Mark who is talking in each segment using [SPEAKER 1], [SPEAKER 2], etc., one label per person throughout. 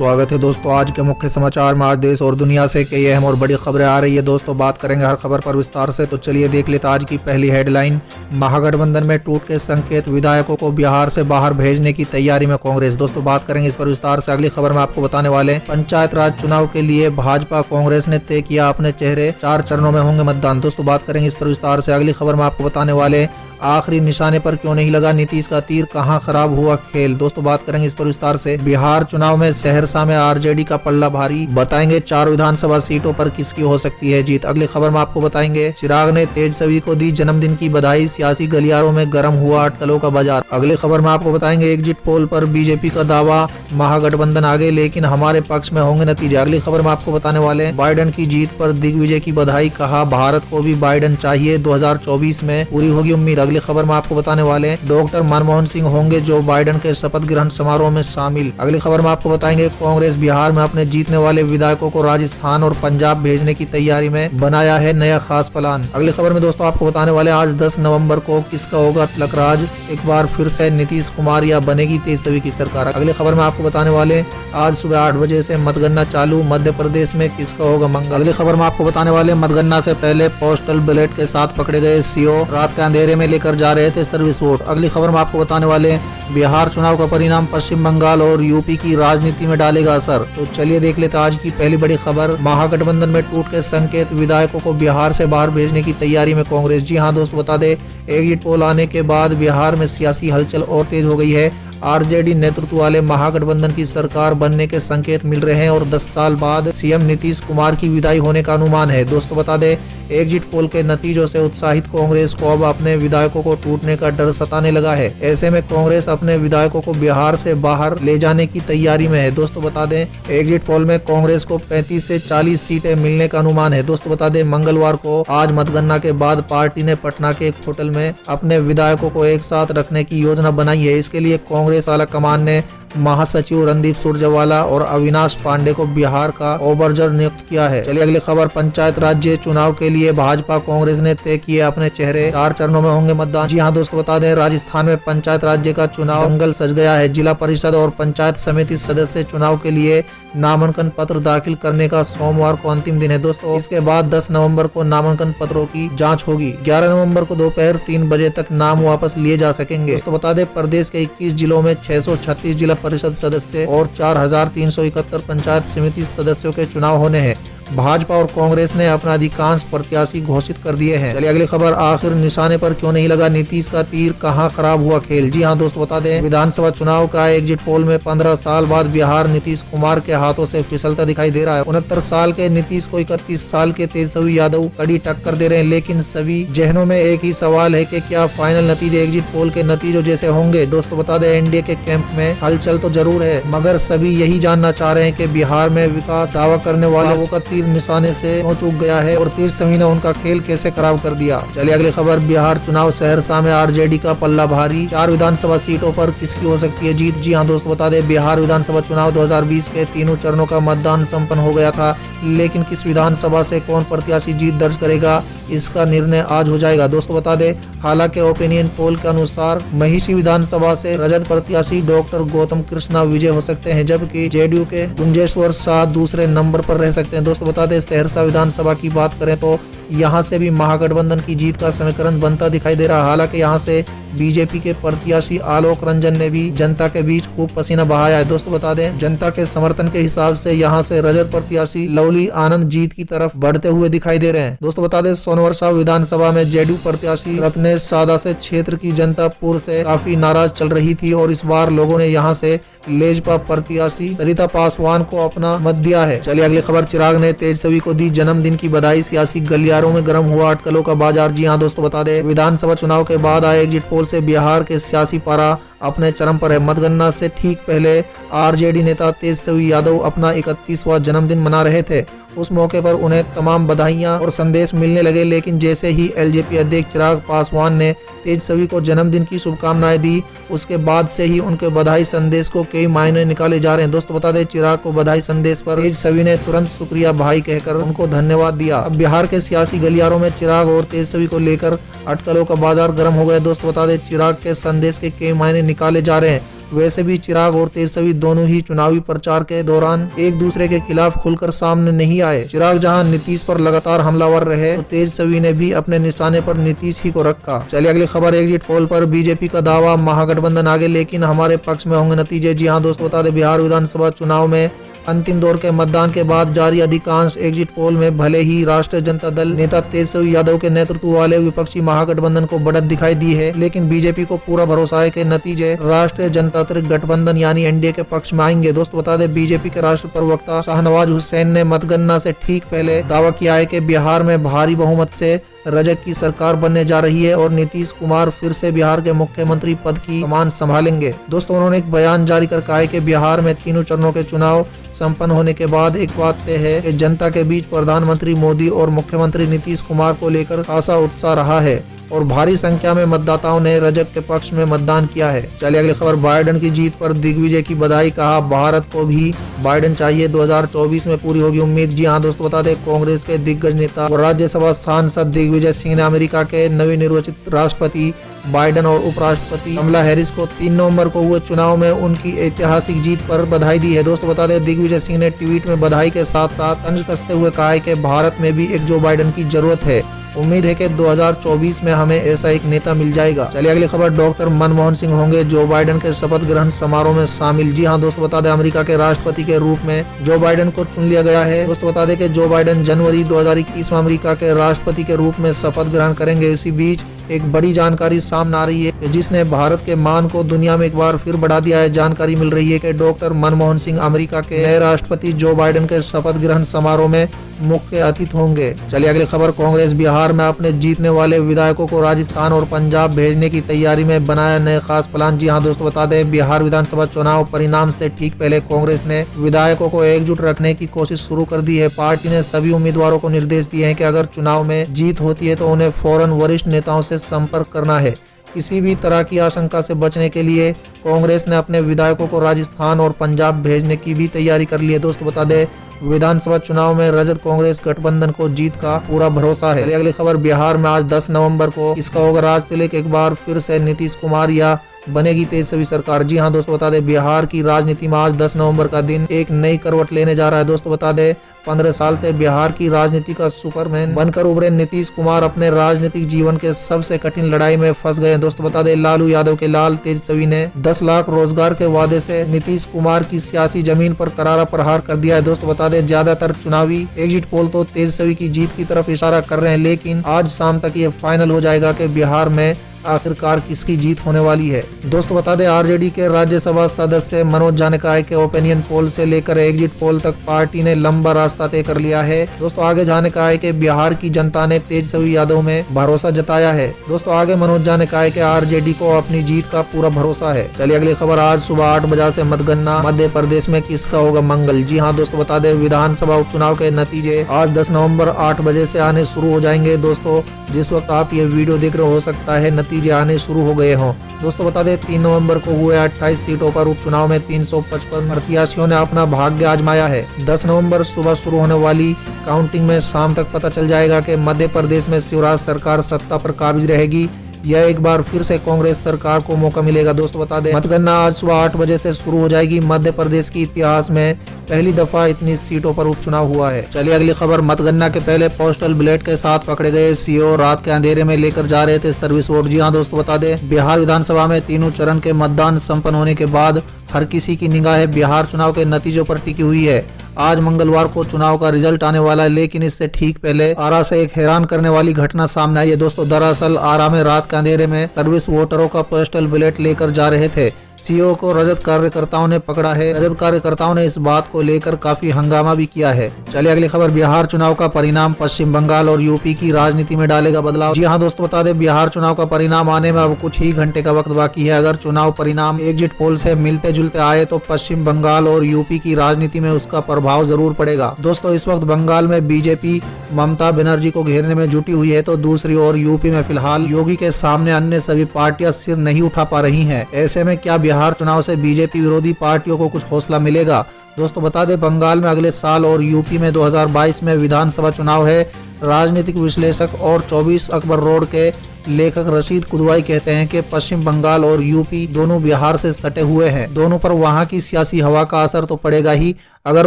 [SPEAKER 1] स्वागत है दोस्तों आज के मुख्य समाचार में। आज देश और दुनिया से कई अहम और बड़ी खबरें आ रही है दोस्तों, बात करेंगे हर खबर पर विस्तार से। तो चलिए देख लेते आज की पहली हेडलाइन। महागठबंधन में टूट के संकेत, विधायकों को बिहार से बाहर भेजने की तैयारी में कांग्रेस। दोस्तों बात करेंगे इस पर विस्तार से। अगली खबर में आपको बताने वाले पंचायत राज चुनाव के लिए भाजपा कांग्रेस ने तय किया अपने चेहरे, 4 चरणों में होंगे मतदान। दोस्तों बात करेंगे इस पर विस्तार से। अगली खबर में आपको बताने वाले आखिरी निशाने पर क्यों नहीं लगा नीतीश का तीर, कहां खराब हुआ खेल। दोस्तों बात करेंगे इस पर विस्तार से। बिहार चुनाव में सहरसा में आरजेडी का पल्ला भारी, बताएंगे 4 विधानसभा सीटों पर किसकी हो सकती है जीत। अगली खबर में आपको बताएंगे चिराग ने तेजस्वी को दी जन्मदिन की बधाई, सियासी गलियारों में गर्म हुआ अटकलों का बाजार। अगली खबर में आपको बताएंगे एग्जिट पोल पर बीजेपी का दावा, महागठबंधन आगे लेकिन हमारे पक्ष में होंगे नतीजे। अगली खबर में आपको बताने वाले बाइडेन की जीत पर दिग्विजय की बधाई, कहा भारत को भी बाइडेन चाहिए, 2024 में पूरी होगी उम्मीद। अगली खबर में आपको बताने वाले डॉक्टर मनमोहन सिंह होंगे जो बाइडेन के शपथ ग्रहण समारोह में शामिल। अगली खबर में आपको बताएंगे कांग्रेस बिहार में अपने जीतने वाले विधायकों को राजस्थान और पंजाब भेजने की तैयारी में, बनाया है नया खास प्लान। अगली खबर में दोस्तों आपको बताने वाले आज 10 नवंबर को किसका होगा तिलक राज, एक बार फिर से नीतीश कुमार या बनेगी तेजस्वी की सरकार। अगली खबर में आपको बताने वाले आज सुबह 8 बजे से मतगणना चालू, मध्य प्रदेश में किसका होगा मंगल। अगली खबर में आपको बताने वाले मतगणना से पहले पोस्टल बैलेट के साथ पकड़े गए सीओ, रात के अंधेरे में लेकर जा रहे थे सर्विस वोट। अगली खबर में आपको बताने वाले बिहार चुनाव का परिणाम पश्चिम बंगाल और यूपी की राजनीति में डालेगा असर। तो चलिए देख लेते आज की पहली बड़ी खबर। महागठबंधन में टूट के संकेत, विधायकों को बिहार से बाहर भेजने की तैयारी में कांग्रेस। जी हां दोस्तों बता दें, एग्जिट पोल आने के बाद बिहार में सियासी हलचल और तेज हो गई है। आरजेडी नेतृत्व वाले महागठबंधन की सरकार बनने के संकेत मिल रहे हैं और 10 साल बाद सीएम नीतीश कुमार की विदाई होने का अनुमान है। दोस्तों बता दें, एग्जिट पोल के नतीजों से उत्साहित कांग्रेस को अब अपने विधायकों को टूटने का डर सताने लगा है। ऐसे में कांग्रेस अपने विधायकों को बिहार से बाहर ले जाने की तैयारी में है। दोस्तों बता दें, एग्जिट पोल में कांग्रेस को 35 से 40 सीटें मिलने का अनुमान है। दोस्तों बता दें, मंगलवार को आज मतगणना के बाद पार्टी ने पटना के एक होटल में अपने विधायकों को एक साथ रखने की योजना बनाई है। इसके लिए कांग्रेस आला कमान ने महासचिव रणदीप सुरजेवाला और अविनाश पांडे को बिहार का ओबर्जर नियुक्त किया है। चलिए अगली खबर। पंचायत राज्य चुनाव के लिए भाजपा कांग्रेस ने तय किए अपने चेहरे, 4 चरणों में होंगे मतदान। जी हां दोस्तों बता दें, राजस्थान में पंचायत राज्य का चुनाव दंगल सज गया है। जिला परिषद और पंचायत समिति सदस्य चुनाव के लिए नामांकन पत्र दाखिल करने का सोमवार को अंतिम दिन है। दोस्तों इसके बाद 10 नवंबर को नामांकन पत्रों की जांच होगी। 11 नवंबर को दोपहर 3 बजे तक नाम वापस लिए जा सकेंगे। दोस्तों बता दें, प्रदेश के 21 जिलों में 636 जिला परिषद सदस्य और 4371 पंचायत समिति सदस्यों के चुनाव होने हैं। भाजपा और कांग्रेस ने अपना अधिकांश प्रत्याशी घोषित कर दिए हैं। चलिए अगली खबर। आखिर निशाने पर क्यों नहीं लगा नीतीश का तीर, कहां खराब हुआ खेल। जी हां दोस्तों बता दें, विधानसभा चुनाव का एग्जिट पोल में 15 साल बाद बिहार नीतीश कुमार के हाथों से फिसलता दिखाई दे रहा है। 69 साल के नीतीश को 31 साल के तेजस्वी यादव कड़ी टक्कर दे रहे हैं, लेकिन सभी जहनों में एक ही सवाल है कि क्या फाइनल नतीजे एग्जिट पोल के नतीजों जैसे होंगे। दोस्तों बता दें, एनडीए के कैंप में हलचल तो जरूर है, मगर सभी यही जानना चाह रहे हैं कि बिहार में विकास दावा करने वालों का तीर निशाने से क्यों चूक गया है और तेजस्वी ने उनका खेल कैसे खराब कर दिया। चलिए अगली खबर। बिहार चुनाव, सहरसा में आरजेडी का पल्ला भारी, 4 विधानसभा सीटों पर किसकी हो सकती है जीत। जी हां दोस्तों बता दें, बिहार विधानसभा चुनाव 2020 के तीनों चरणों का मतदान संपन्न हो गया था, लेकिन किस विधानसभा से कौन प्रत्याशी जीत दर्ज करेगा इसका निर्णय आज हो जाएगा। दोस्तों बता दें, हालांकि ओपिनियन पोल के अनुसार महिषी विधानसभा से रजत प्रत्याशी डॉक्टर गौतम कृष्णा विजय हो सकते हैं, जबकि जेडीयू के गुंजेश्वर शाह दूसरे नंबर पर रह सकते हैं। दोस्तों बता दें, सहरसा विधानसभा की बात करें तो यहाँ से भी महागठबंधन की जीत का समीकरण बनता दिखाई दे रहा है। हालांकि यहाँ से बीजेपी के प्रत्याशी आलोक रंजन ने भी जनता के बीच खूब पसीना बहाया है। दोस्तों बता दें, जनता के समर्थन के हिसाब से यहाँ से रजत प्रत्याशी लवली आनंद जीत की तरफ बढ़ते हुए दिखाई दे रहे हैं। दोस्तों बता दें, सोनवर्षा विधानसभा में जेडीयू प्रत्याशी रत्नेश सादा से क्षेत्र की जनता पूर्व से काफी नाराज चल रही थी और इस बार लोगों ने यहाँ से लेजपा प्रत्याशी सरिता पासवान को अपना मत दिया है। चलिए अगली खबर। चिराग ने तेजस्वी को दी जन्मदिन की बधाई, सियासी गलियारों में गर्म हुआ अटकलों का बाजार। जी हां दोस्तों बता दें, विधानसभा चुनाव के बाद आए एग्जिट पोल से बिहार के सियासी पारा अपने चरम पर है। मतगणना से ठीक पहले आरजेडी नेता तेजस्वी यादव अपना 31वां जन्मदिन मना रहे थे। उस मौके पर उन्हें तमाम बधाइयां और संदेश मिलने लगे, लेकिन जैसे ही एलजेपी अध्यक्ष चिराग पासवान ने तेजस्वी को जन्मदिन की शुभकामनाएं दी, उसके बाद से ही उनके बधाई संदेश को कई मायने निकाले जा रहे हैं। दोस्तों बता दें, चिराग को बधाई संदेश पर तेजस्वी ने तुरंत शुक्रिया भाई कहकर उनको धन्यवाद दिया। अब बिहार के सियासी गलियारों में चिराग और तेजस्वी को लेकर अटकलों का बाजार गर्म हो गया। दोस्तों बता दें, चिराग के संदेश के कई मायने निकाले जा रहे हैं। वैसे भी चिराग और तेजस्वी दोनों ही चुनावी प्रचार के दौरान एक दूसरे के खिलाफ खुलकर सामने नहीं आए। चिराग जहां नीतीश पर लगातार हमलावर रहे तो तेजस्वी ने भी अपने निशाने पर नीतीश ही को रखा। चलिए अगली खबर, एग्जिट पोल पर बीजेपी का दावा महागठबंधन आगे लेकिन हमारे पक्ष में होंगे नतीजे। जी हाँ दोस्तों, बता दें बिहार विधानसभा चुनाव में अंतिम दौर के मतदान के बाद जारी अधिकांश एग्जिट पोल में भले ही राष्ट्रीय जनता दल नेता तेजस्वी यादव के नेतृत्व वाले विपक्षी महागठबंधन को बढ़त दिखाई दी है, लेकिन बीजेपी को पूरा भरोसा है कि नतीजे राष्ट्रीय जनतांत्रिक गठबंधन यानी एनडीए के पक्ष में आएंगे। दोस्तों बता दें बीजेपी के राष्ट्रीय प्रवक्ता शाहनवाज हुसैन ने मतगणना से ठीक पहले दावा किया है कि बिहार में भारी बहुमत से रजक की सरकार बनने जा रही है और नीतीश कुमार फिर से बिहार के मुख्यमंत्री पद की कमान संभालेंगे। दोस्तों उन्होंने एक बयान जारी कर कहा है कि बिहार में तीनों चरणों के चुनाव संपन्न होने के बाद एक बात तय है कि जनता के बीच प्रधानमंत्री मोदी और मुख्यमंत्री नीतीश कुमार को लेकर खासा उत्साह रहा है और भारी संख्या में मतदाताओं ने रजक के पक्ष में मतदान किया है। चलिए अगली खबर, बाइडेन की जीत पर दिग्विजय की बधाई, कहा भारत को भी बाइडेन चाहिए, 2024 में पूरी होगी उम्मीद। जी हाँ दोस्तों, बता दें कांग्रेस के दिग्गज नेता और राज्यसभा सांसद दिग्विजय सिंह ने अमेरिका के नवनिर्वाचित राष्ट्रपति बाइडेन और उपराष्ट्रपति कमला हैरिस को 3 नवंबर को हुए चुनाव में उनकी ऐतिहासिक जीत पर बधाई दी है। दोस्तों बता दें दिग्विजय सिंह ने ट्वीट में बधाई के साथ साथ तंज कसते हुए कहा है कि भारत में भी एक जो बाइडेन की जरूरत है, उम्मीद है कि 2024 में हमें ऐसा एक नेता मिल जाएगा। चलिए अगली खबर, डॉक्टर मनमोहन सिंह होंगे जो बाइडेन के शपथ ग्रहण समारोह में शामिल। जी हाँ दोस्तों, बता दें अमेरिका के राष्ट्रपति के रूप में जो बाइडेन को चुन लिया गया है। दोस्तों बता दें कि जो बाइडेन जनवरी 2021 में अमेरिका के राष्ट्रपति के रूप में शपथ ग्रहण करेंगे। इसी बीच एक बड़ी जानकारी सामने आ रही है जिसने भारत के मान को दुनिया में एक बार फिर बढ़ा दिया है। जानकारी मिल रही है कि डॉक्टर मनमोहन सिंह अमेरिका के नए राष्ट्रपति जो बाइडेन के शपथ ग्रहण समारोह में मुख्य अतिथि होंगे। चलिए अगली खबर, कांग्रेस बिहार में अपने जीतने वाले विधायकों को राजस्थान और पंजाब भेजने की तैयारी में बनाया नए खास प्लान। जी हाँ दोस्तों, बता दें बिहार विधानसभा चुनाव परिणाम से ठीक पहले कांग्रेस ने विधायकों को एकजुट रखने की कोशिश शुरू कर दी है। पार्टी ने सभी उम्मीदवारों को निर्देश दिए हैं कि अगर चुनाव में जीत होती है तो उन्हें फौरन वरिष्ठ नेताओं से संपर्क करना है। किसी भी तरह की आशंका से बचने के लिए कांग्रेस ने अपने विधायकों को राजस्थान और पंजाब भेजने की भी तैयारी कर ली है। दोस्तों बता दें विधानसभा चुनाव में रजत कांग्रेस गठबंधन को जीत का पूरा भरोसा है। अगली खबर, बिहार में आज 10 नवंबर को इसका होगा राज तिलक, एक बार फिर से नीतीश कुमार या बनेगी तेजस्वी सरकार। जी हाँ दोस्तों, बता दें बिहार की राजनीति में आज 10 नवंबर का दिन एक नई करवट लेने जा रहा है। दोस्तों बता दें 15 साल से बिहार की राजनीति का सुपरमैन बनकर उभरे नीतीश कुमार अपने राजनीतिक जीवन के सबसे कठिन लड़ाई में फंस गए। दोस्तों बता दें लालू यादव के लाल तेजस्वी ने 10 लाख रोजगार के वादे से नीतीश कुमार की सियासी जमीन पर करारा प्रहार कर दिया है। दोस्तों बता दें ज्यादातर चुनावी एग्जिट पोल तो तेजस्वी की जीत की तरफ इशारा कर रहे हैं, लेकिन आज शाम तक ये फाइनल हो जाएगा कि बिहार में आखिरकार किसकी जीत होने वाली है। दोस्तों बता दें आरजेडी के राज्यसभा सदस्य मनोज झा ने कहा है कि ओपिनियन पोल से लेकर एग्जिट पोल तक पार्टी ने लंबा रास्ता तय कर लिया है। दोस्तों आगे झा ने कहा है कि बिहार की जनता ने तेजस्वी यादव में भरोसा जताया है। दोस्तों आगे मनोज झा ने कहा है कि आरजेडी को अपनी जीत का पूरा भरोसा है। चलिए अगली खबर, आज सुबह 8 बजे से मतगणना, मध्य प्रदेश में किसका होगा मंगल। जी हाँ दोस्तों, बता दें विधानसभा उपचुनाव के नतीजे आज 10 नवम्बर 8 बजे से आने शुरू हो जाएंगे। दोस्तों जिस वक्त आप ये वीडियो देख रहे हो सकता है नतीजे आने शुरू हो गए हों। दोस्तों बता दें 3 नवंबर को हुए 28 सीटों पर उपचुनाव में 355 प्रत्याशियों ने अपना भाग्य आजमाया है। 10 नवंबर सुबह शुरू होने वाली काउंटिंग में शाम तक पता चल जाएगा कि मध्य प्रदेश में शिवराज सरकार सत्ता पर काबिज रहेगी या एक बार फिर से कांग्रेस सरकार को मौका मिलेगा। दोस्तों बता दें मतगणना आज सुबह 8 बजे से शुरू हो जाएगी। मध्य प्रदेश की इतिहास में पहली दफा इतनी सीटों पर उपचुनाव हुआ है। चलिए अगली खबर, मतगणना के पहले पोस्टल बैलेट के साथ पकड़े गए सीओ रात के अंधेरे में लेकर जा रहे थे सर्विस वोट। जी हाँ दोस्तों, बता दें बिहार विधानसभा में तीनों चरण के मतदान संपन्न होने के बाद हर किसी की निगाहें बिहार चुनाव के नतीजों पर टिकी हुई है। आज मंगलवार को चुनाव का रिजल्ट आने वाला है, लेकिन इससे ठीक पहले आरा से एक हैरान करने वाली घटना सामने आई है। दोस्तों दरअसल आरा में रात के अंधेरे में सर्विस वोटरों का पोस्टल बैलेट लेकर जा रहे थे। सीओ को रजत कार्यकर्ताओं ने पकड़ा है। रजत कार्यकर्ताओं ने इस बात को लेकर काफी हंगामा भी किया है। चलिए अगली खबर, बिहार चुनाव का परिणाम पश्चिम बंगाल और यूपी की राजनीति में डालेगा बदलाव। जी हाँ दोस्तों, बता दें बिहार चुनाव का परिणाम आने में अब कुछ ही घंटे का वक्त बाकी है। अगर चुनाव परिणाम एग्जिट पोल से मिलते जुलते आए तो पश्चिम बंगाल और यूपी की राजनीति में उसका प्रभाव जरूर पड़ेगा। दोस्तों इस वक्त बंगाल में बीजेपी ममता बनर्जी को घेरने में जुटी हुई है, तो दूसरी ओर यूपी में फिलहाल योगी के सामने अन्य सभी पार्टियां सिर नहीं उठा पा रही हैं। ऐसे में क्या बिहार चुनाव से बीजेपी विरोधी पार्टियों को कुछ हौसला मिलेगा? दोस्तों बता दें बंगाल में अगले साल और यूपी में 2022 में विधानसभा चुनाव है। राजनीतिक विश्लेषक और 24 अकबर रोड के लेखक रशीद कुदवाई कहते हैं कि पश्चिम बंगाल और यूपी दोनों बिहार से सटे हुए हैं। दोनों पर वहां की सियासी हवा का असर तो पड़ेगा ही। अगर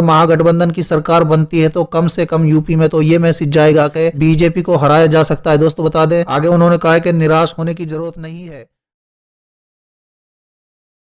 [SPEAKER 1] महागठबंधन की सरकार बनती है तो कम से कम यूपी में तो ये मैसेज जाएगा कि बीजेपी को हराया जा सकता है। दोस्तों बता दें, आगे उन्होंने कहा कि निराश होने की जरूरत नहीं है।